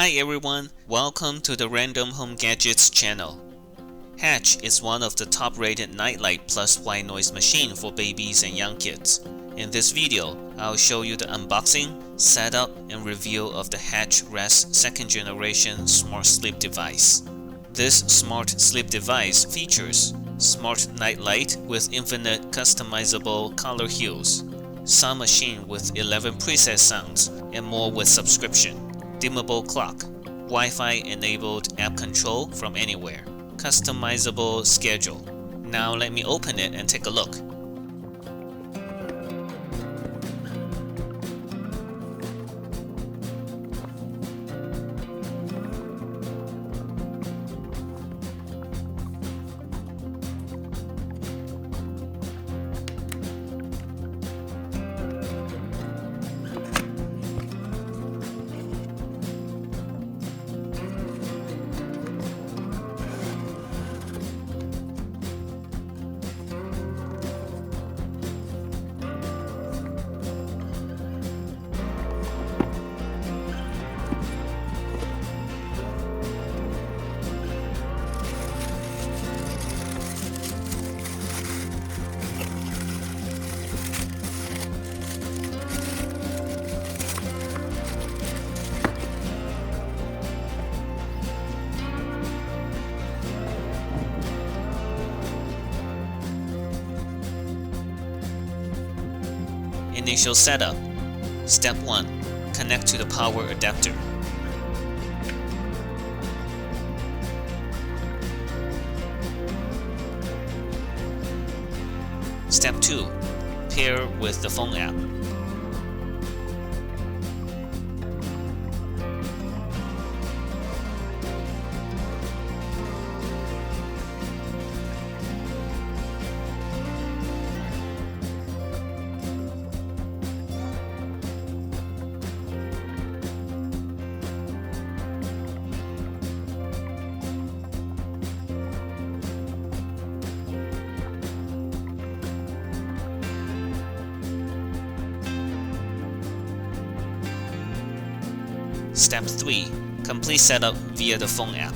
Hi everyone, welcome to the Random Home Gadgets channel. Hatch is one of the top-rated nightlight plus white noise machine for babies and young kids. In this video, I'll show you the unboxing, setup, and review of the Hatch Rest 2nd generation smart sleep device. This smart sleep device features smart nightlight with infinite customizable color hues, sound machine with 11 preset sounds, and more with subscription, dimmable clock, Wi-Fi enabled app control from anywhere, customizable schedule. Now let me open it and take a look. Initial setup. Step 1. Connect to the power adapter. Step 2. Pair with the phone app. Step 3. Complete setup via the phone app.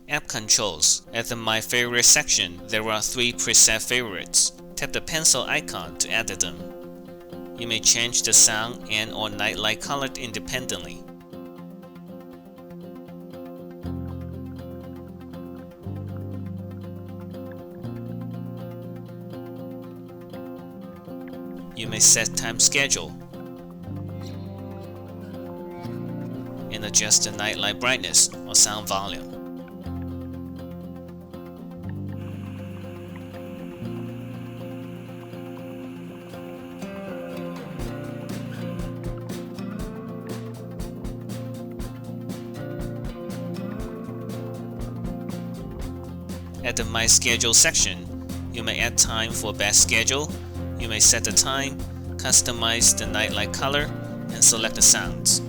App controls. At the My Favorite section, there are 3 preset favorites. Tap the pencil icon to edit them. You may change the sound and/or nightlight color independently. You may set time schedule and adjust the nightlight brightness or sound volume. At the My Schedule section, you may add time for best schedule. You may set the time, customize the nightlight color, and select the sounds.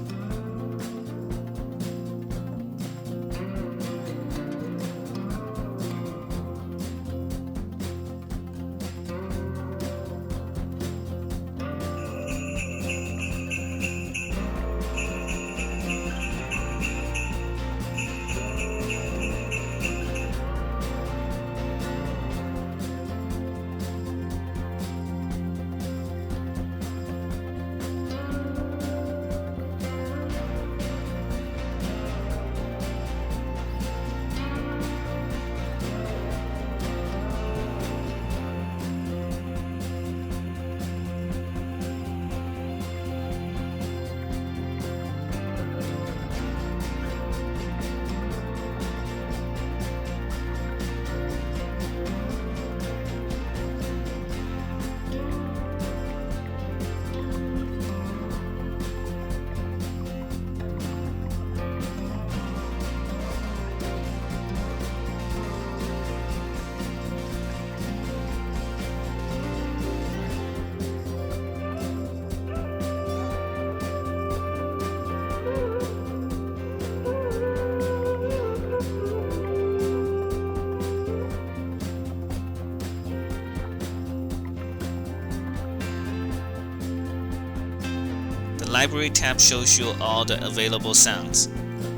Library tab shows you all the available sounds.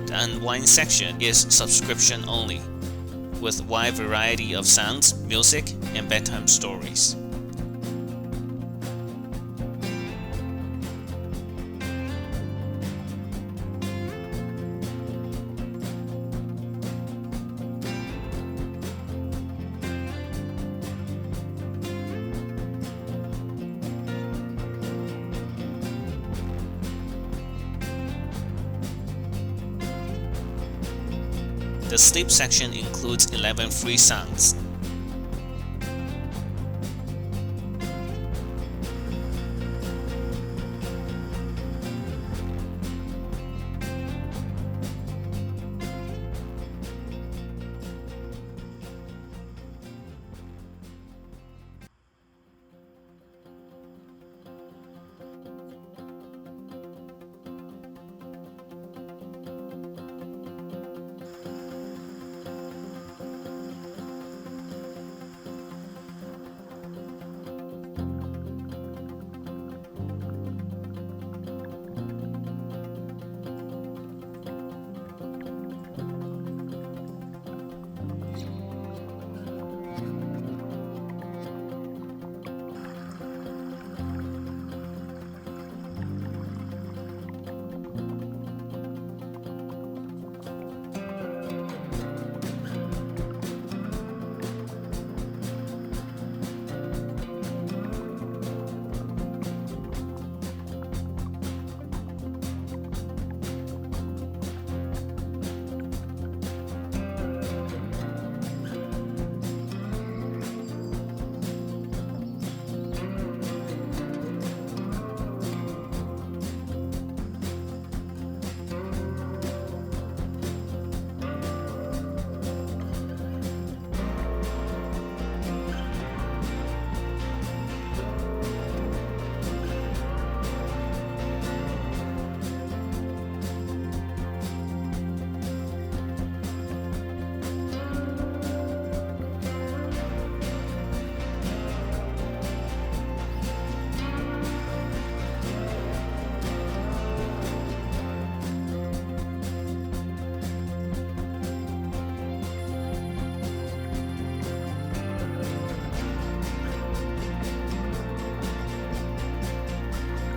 The Unwind section is subscription only, with wide variety of sounds, music, and bedtime stories. The sleep section includes 11 free songs.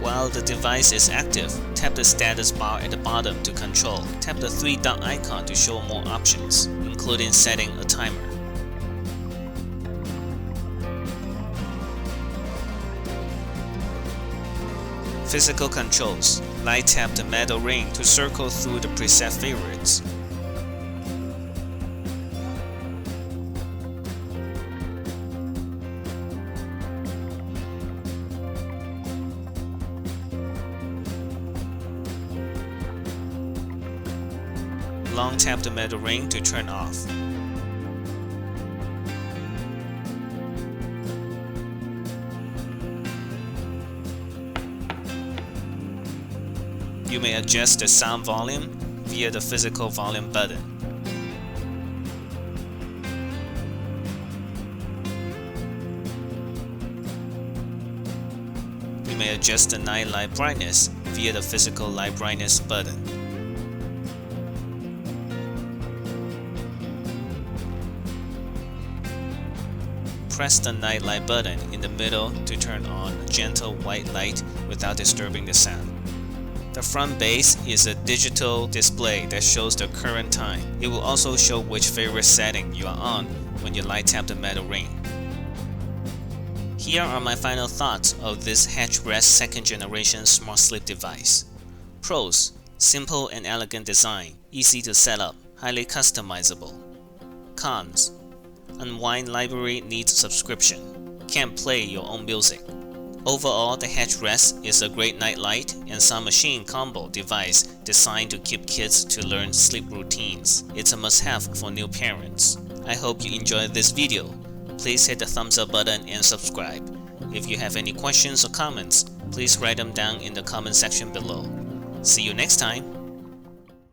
While the device is active, tap the status bar at the bottom to control. Tap the three-dot icon to show more options, including setting a timer. Physical controls. Light tap the metal ring to circle through the preset favorites. Long tap the metal ring to turn off. You may adjust the sound volume via the physical volume button. You may adjust the night light brightness via the physical light brightness button. Press the night light button in the middle to turn on a gentle white light without disturbing the sound. The front base is a digital display that shows the current time. It will also show which favorite setting you are on when you light tap the metal ring. Here are my final thoughts of this HedgeRest 2nd generation smart sleep device. Pros: simple and elegant design, easy to set up, highly customizable. Cons: Unwind library needs subscription, can't play your own music. Overall, the HedgeRest is a great nightlight and sound machine combo device designed to keep kids to learn sleep routines. It's a must-have for new parents. I hope you enjoyed this video. Please hit the thumbs up button and subscribe. If you have any questions or comments, please write them down in the comment section below. See you next time!